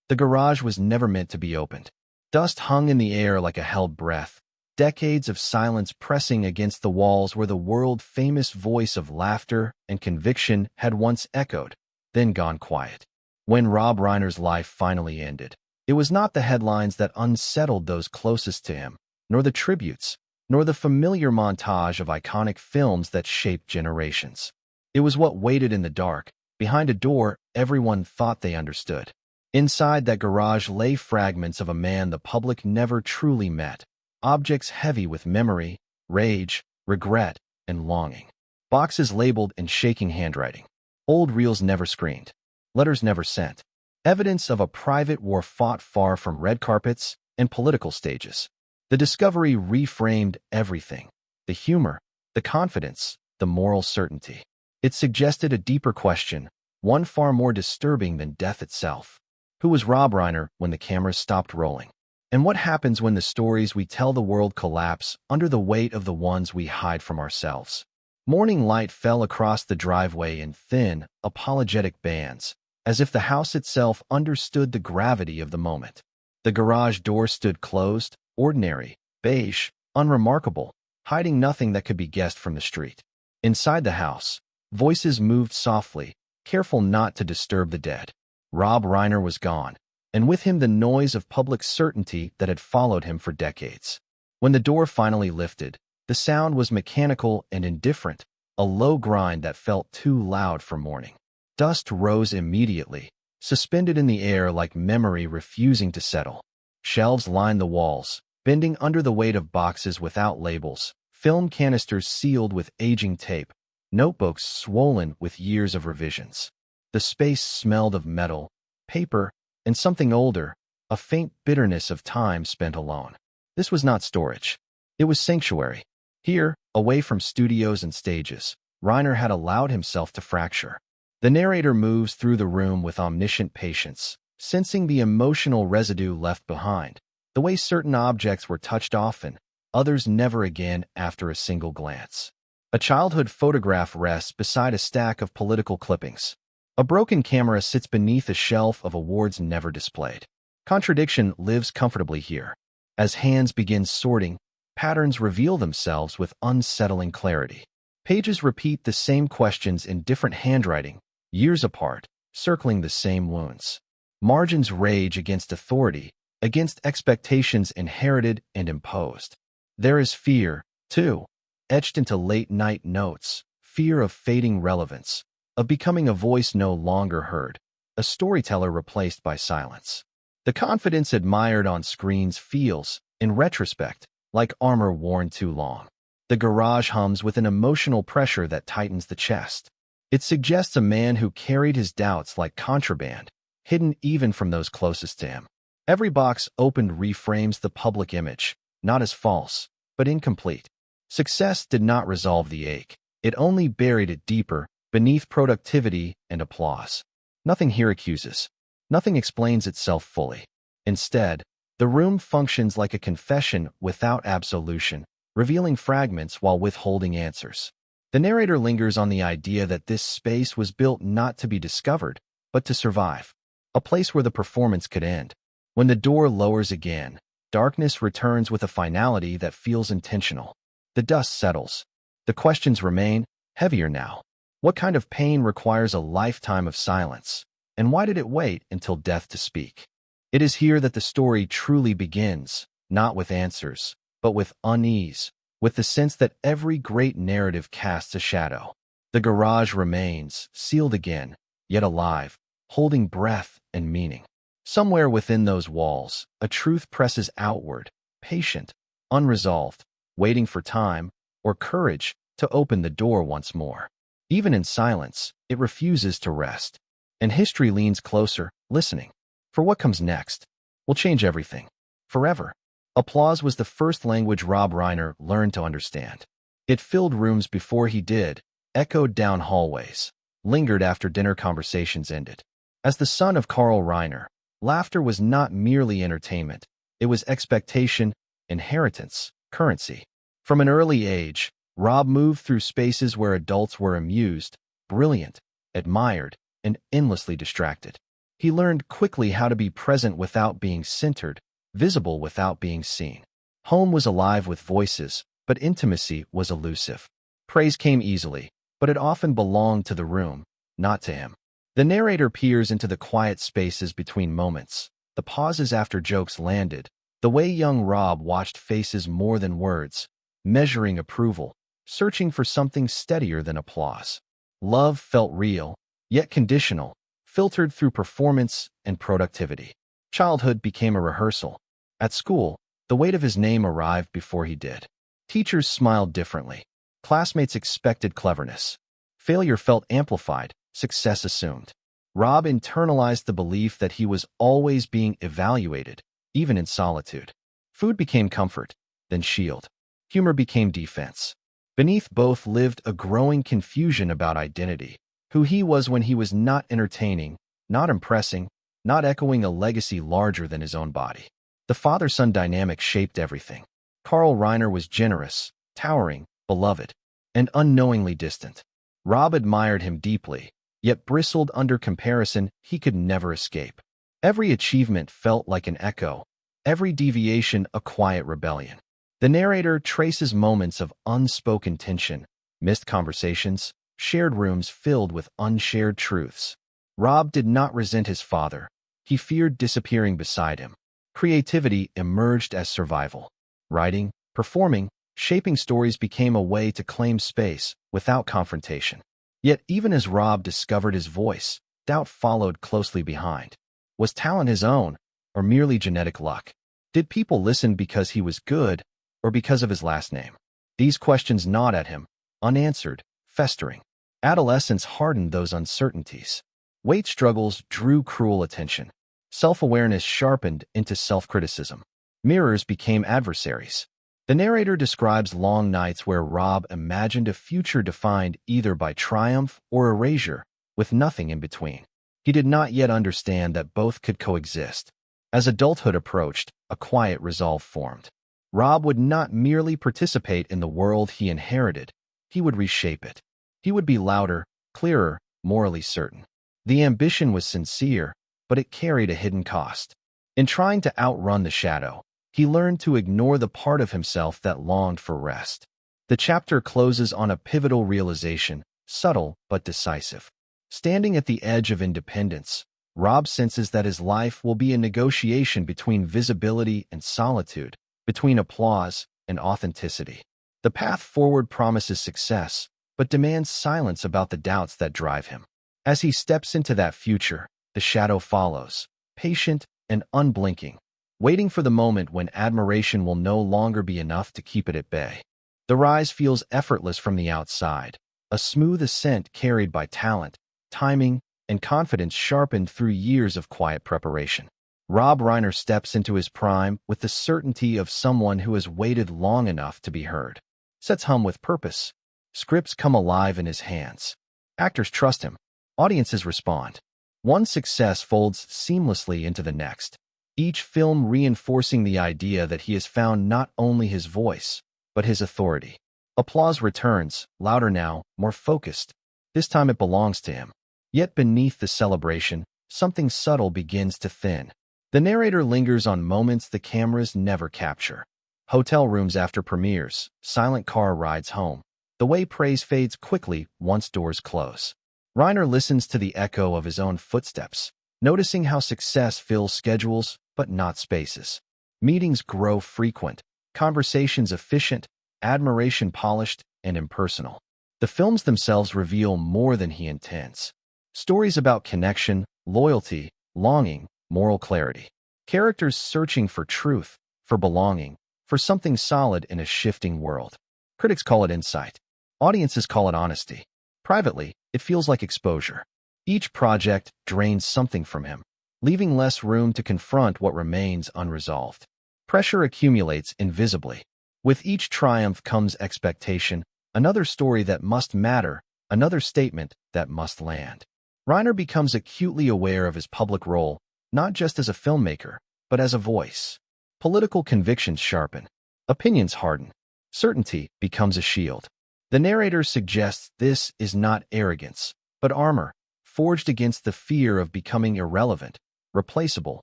The garage was never meant to be opened. Dust hung in the air like a held breath, decades of silence pressing against the walls where the world-famous voice of laughter and conviction had once echoed, then gone quiet. When Rob Reiner's life finally ended, it was not the headlines that unsettled those closest to him, nor the tributes, nor the familiar montage of iconic films that shaped generations. It was what waited in the dark, behind a door everyone thought they understood. Inside that garage lay fragments of a man the public never truly met, objects heavy with memory, rage, regret, and longing. Boxes labeled in shaking handwriting. Old reels never screened. Letters never sent. Evidence of a private war fought far from red carpets and political stages. The discovery reframed everything. The humor, the confidence, the moral certainty. It suggested a deeper question, one far more disturbing than death itself. Who was Rob Reiner when the cameras stopped rolling? And what happens when the stories we tell the world collapse under the weight of the ones we hide from ourselves? Morning light fell across the driveway in thin, apologetic bands, as if the house itself understood the gravity of the moment. The garage door stood closed, ordinary, beige, unremarkable, hiding nothing that could be guessed from the street. Inside the house, voices moved softly, careful not to disturb the dead. Rob Reiner was gone, and with him the noise of public certainty that had followed him for decades. When the door finally lifted, the sound was mechanical and indifferent, a low grind that felt too loud for mourning. Dust rose immediately, suspended in the air like memory refusing to settle. Shelves lined the walls, bending under the weight of boxes without labels, film canisters sealed with aging tape, notebooks swollen with years of revisions. The space smelled of metal, paper, and something older, a faint bitterness of time spent alone. This was not storage. It was sanctuary. Here, away from studios and stages, Reiner had allowed himself to fracture. The narrator moves through the room with omniscient patience, sensing the emotional residue left behind, the way certain objects were touched often, others never again after a single glance. A childhood photograph rests beside a stack of political clippings. A broken camera sits beneath a shelf of awards never displayed. Contradiction lives comfortably here. As hands begin sorting, patterns reveal themselves with unsettling clarity. Pages repeat the same questions in different handwriting, years apart, circling the same wounds. Margins rage against authority, against expectations inherited and imposed. There is fear, too, etched into late-night notes, fear of fading relevance, of becoming a voice no longer heard, a storyteller replaced by silence. The confidence admired on screens feels, in retrospect, like armor worn too long. The garage hums with an emotional pressure that tightens the chest. It suggests a man who carried his doubts like contraband, hidden even from those closest to him. Every box opened reframes the public image, not as false, but incomplete. Success did not resolve the ache. It only buried it deeper, beneath productivity and applause. Nothing here accuses. Nothing explains itself fully. Instead, the room functions like a confession without absolution, revealing fragments while withholding answers. The narrator lingers on the idea that this space was built not to be discovered, but to survive. A place where the performance could end. When the door lowers again, darkness returns with a finality that feels intentional. The dust settles. The questions remain, heavier now. What kind of pain requires a lifetime of silence? And why did it wait until death to speak? It is here that the story truly begins, not with answers, but with unease, with the sense that every great narrative casts a shadow. The garage remains, sealed again, yet alive, holding breath and meaning. Somewhere within those walls, a truth presses outward, patient, unresolved, waiting for time, or courage, to open the door once more. Even in silence, it refuses to rest. And history leans closer, listening. For what comes next will change everything. Forever. Applause was the first language Rob Reiner learned to understand. It filled rooms before he did, echoed down hallways, lingered after dinner conversations ended. As the son of Carl Reiner, laughter was not merely entertainment. It was expectation, inheritance, currency. From an early age, Rob moved through spaces where adults were amused, brilliant, admired, and endlessly distracted. He learned quickly how to be present without being centered, visible without being seen. Home was alive with voices, but intimacy was elusive. Praise came easily, but it often belonged to the room, not to him. The narrator peers into the quiet spaces between moments, the pauses after jokes landed, the way young Rob watched faces more than words, measuring approval, searching for something steadier than applause. Love felt real, yet conditional, filtered through performance and productivity. Childhood became a rehearsal. At school, the weight of his name arrived before he did. Teachers smiled differently. Classmates expected cleverness. Failure felt amplified, success assumed. Rob internalized the belief that he was always being evaluated, even in solitude. Food became comfort, then shield. Humor became defense. Beneath both lived a growing confusion about identity, who he was when he was not entertaining, not impressing, not echoing a legacy larger than his own body. The father-son dynamic shaped everything. Reiner was generous, towering, beloved, and unknowingly distant. Rob admired him deeply, yet bristled under comparison he could never escape. Every achievement felt like an echo, every deviation a quiet rebellion. The narrator traces moments of unspoken tension, missed conversations, shared rooms filled with unshared truths. Rob did not resent his father. He feared disappearing beside him. Creativity emerged as survival. Writing, performing, shaping stories became a way to claim space without confrontation. Yet even as Rob discovered his voice, doubt followed closely behind. Was talent his own, or merely genetic luck? Did people listen because he was good, or because of his last name? These questions gnawed at him, unanswered, festering. Adolescence hardened those uncertainties. Weight struggles drew cruel attention. Self-awareness sharpened into self-criticism. Mirrors became adversaries. The narrator describes long nights where Rob imagined a future defined either by triumph or erasure, with nothing in between. He did not yet understand that both could coexist. As adulthood approached, a quiet resolve formed. Rob would not merely participate in the world he inherited, he would reshape it. He would be louder, clearer, morally certain. The ambition was sincere, but it carried a hidden cost. In trying to outrun the shadow, he learned to ignore the part of himself that longed for rest. The chapter closes on a pivotal realization, subtle but decisive. Standing at the edge of independence, Rob senses that his life will be a negotiation between visibility and solitude, between applause and authenticity. The path forward promises success, but demands silence about the doubts that drive him. As he steps into that future, the shadow follows, patient and unblinking, waiting for the moment when admiration will no longer be enough to keep it at bay. The rise feels effortless from the outside, a smooth ascent carried by talent, timing, and confidence sharpened through years of quiet preparation. Rob Reiner steps into his prime with the certainty of someone who has waited long enough to be heard. Sets hum with purpose. Scripts come alive in his hands. Actors trust him. Audiences respond. One success folds seamlessly into the next, each film reinforcing the idea that he has found not only his voice, but his authority. Applause returns, louder now, more focused. This time it belongs to him. Yet beneath the celebration, something subtle begins to thin. The narrator lingers on moments the cameras never capture. Hotel rooms after premieres, silent car rides home. The way praise fades quickly once doors close. Reiner listens to the echo of his own footsteps, noticing how success fills schedules but not spaces. Meetings grow frequent, conversations efficient, admiration polished and impersonal. The films themselves reveal more than he intends. Stories about connection, loyalty, longing, moral clarity. Characters searching for truth, for belonging, for something solid in a shifting world. Critics call it insight. Audiences call it honesty. Privately, it feels like exposure. Each project drains something from him, leaving less room to confront what remains unresolved. Pressure accumulates invisibly. With each triumph comes expectation, another story that must matter, another statement that must land. Reiner becomes acutely aware of his public role, not just as a filmmaker, but as a voice. Political convictions sharpen. Opinions harden. Certainty becomes a shield. The narrator suggests this is not arrogance, but armor, forged against the fear of becoming irrelevant, replaceable,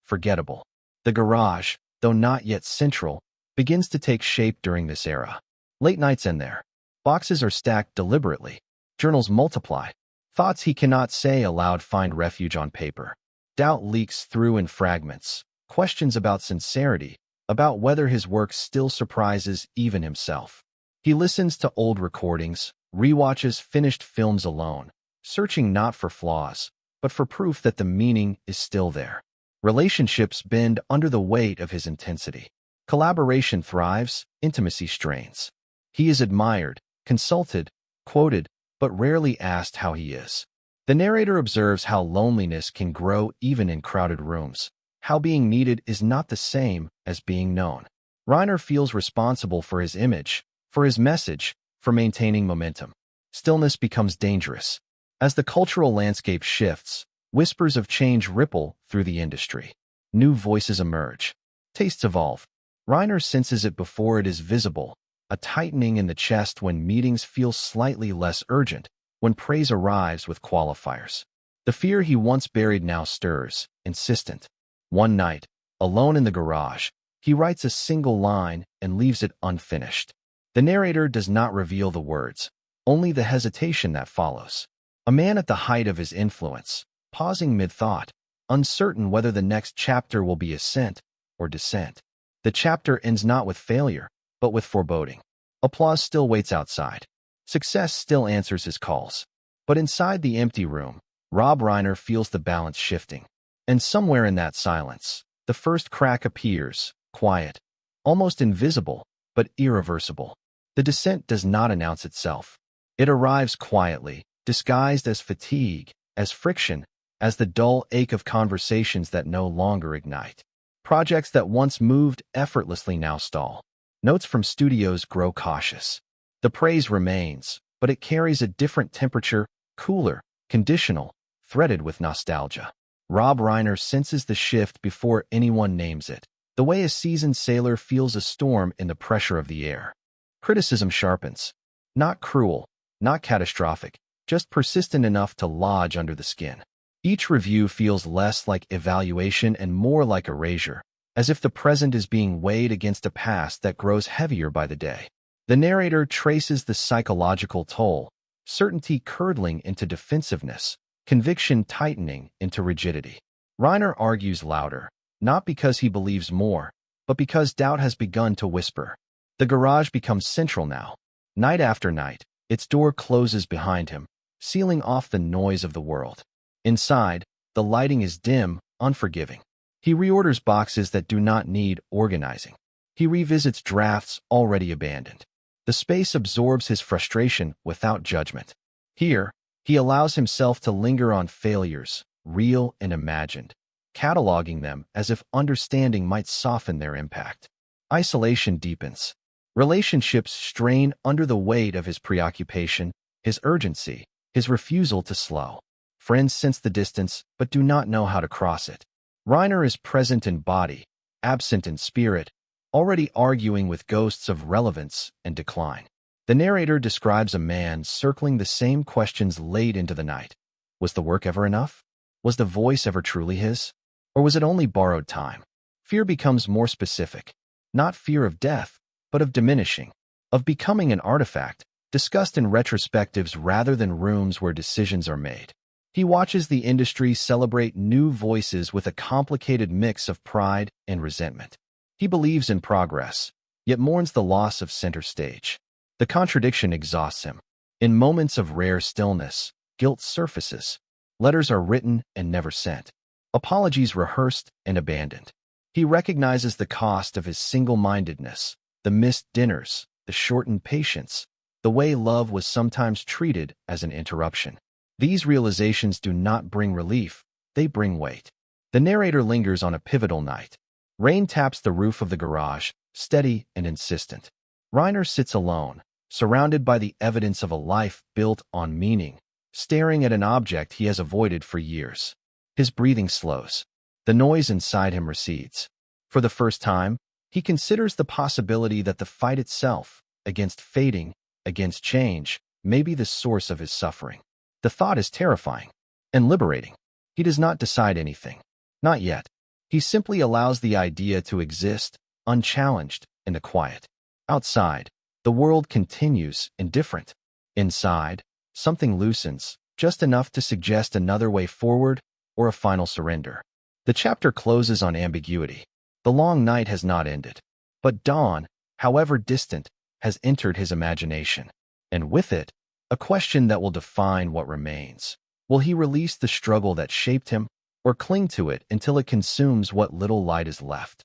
forgettable. The garage, though not yet central, begins to take shape during this era. Late nights end there. Boxes are stacked deliberately. Journals multiply. Thoughts he cannot say aloud find refuge on paper. Doubt leaks through in fragments. Questions about sincerity, about whether his work still surprises even himself. He listens to old recordings, rewatches finished films alone, searching not for flaws, but for proof that the meaning is still there. Relationships bend under the weight of his intensity. Collaboration thrives, intimacy strains. He is admired, consulted, quoted, but rarely asked how he is. The narrator observes how loneliness can grow even in crowded rooms, how being needed is not the same as being known. Reiner feels responsible for his image, for his message, for maintaining momentum. Stillness becomes dangerous. As the cultural landscape shifts, whispers of change ripple through the industry. New voices emerge. Tastes evolve. Reiner senses it before it is visible, a tightening in the chest when meetings feel slightly less urgent, when praise arrives with qualifiers. The fear he once buried now stirs, insistent. One night, alone in the garage, he writes a single line and leaves it unfinished. The narrator does not reveal the words, only the hesitation that follows. A man at the height of his influence, pausing mid-thought, uncertain whether the next chapter will be ascent or descent. The chapter ends not with failure, but with foreboding. Applause still waits outside. Success still answers his calls. But inside the empty room, Rob Reiner feels the balance shifting. And somewhere in that silence, the first crack appears, quiet, almost invisible, but irreversible. The descent does not announce itself. It arrives quietly, disguised as fatigue, as friction, as the dull ache of conversations that no longer ignite. Projects that once moved effortlessly now stall. Notes from studios grow cautious. The praise remains, but it carries a different temperature, cooler, conditional, threaded with nostalgia. Rob Reiner senses the shift before anyone names it, the way a seasoned sailor feels a storm in the pressure of the air. Criticism sharpens. Not cruel, not catastrophic, just persistent enough to lodge under the skin. Each review feels less like evaluation and more like erasure, as if the present is being weighed against a past that grows heavier by the day. The narrator traces the psychological toll, certainty curdling into defensiveness, conviction tightening into rigidity. Reiner argues louder, not because he believes more, but because doubt has begun to whisper. The garage becomes central now. Night after night, its door closes behind him, sealing off the noise of the world. Inside, the lighting is dim, unforgiving. He reorders boxes that do not need organizing. He revisits drafts already abandoned. The space absorbs his frustration without judgment. Here, he allows himself to linger on failures, real and imagined, cataloging them as if understanding might soften their impact. Isolation deepens. Relationships strain under the weight of his preoccupation, his urgency, his refusal to slow. Friends sense the distance, but do not know how to cross it. Reiner is present in body, absent in spirit, already arguing with ghosts of relevance and decline. The narrator describes a man circling the same questions late into the night. Was the work ever enough? Was the voice ever truly his? Or was it only borrowed time? Fear becomes more specific. Not fear of death, but of diminishing, of becoming an artifact, discussed in retrospectives rather than rooms where decisions are made. He watches the industry celebrate new voices with a complicated mix of pride and resentment. He believes in progress, yet mourns the loss of center stage. The contradiction exhausts him. In moments of rare stillness, guilt surfaces. Letters are written and never sent. Apologies rehearsed and abandoned. He recognizes the cost of his single-mindedness, the missed dinners, the shortened patience, the way love was sometimes treated as an interruption. These realizations do not bring relief, they bring weight. The narrator lingers on a pivotal night. Rain taps the roof of the garage, steady and insistent. Reiner sits alone, surrounded by the evidence of a life built on meaning, staring at an object he has avoided for years. His breathing slows. The noise inside him recedes. For the first time, he considers the possibility that the fight itself, against fading, against change, may be the source of his suffering. The thought is terrifying. and liberating. He does not decide anything. Not yet. He simply allows the idea to exist, unchallenged, in the quiet. Outside, the world continues, indifferent. Inside, something loosens, just enough to suggest another way forward or a final surrender. The chapter closes on ambiguity. The long night has not ended. But dawn, however distant, has entered his imagination. And with it, a question that will define what remains. Will he release the struggle that shaped him, or cling to it until it consumes what little light is left?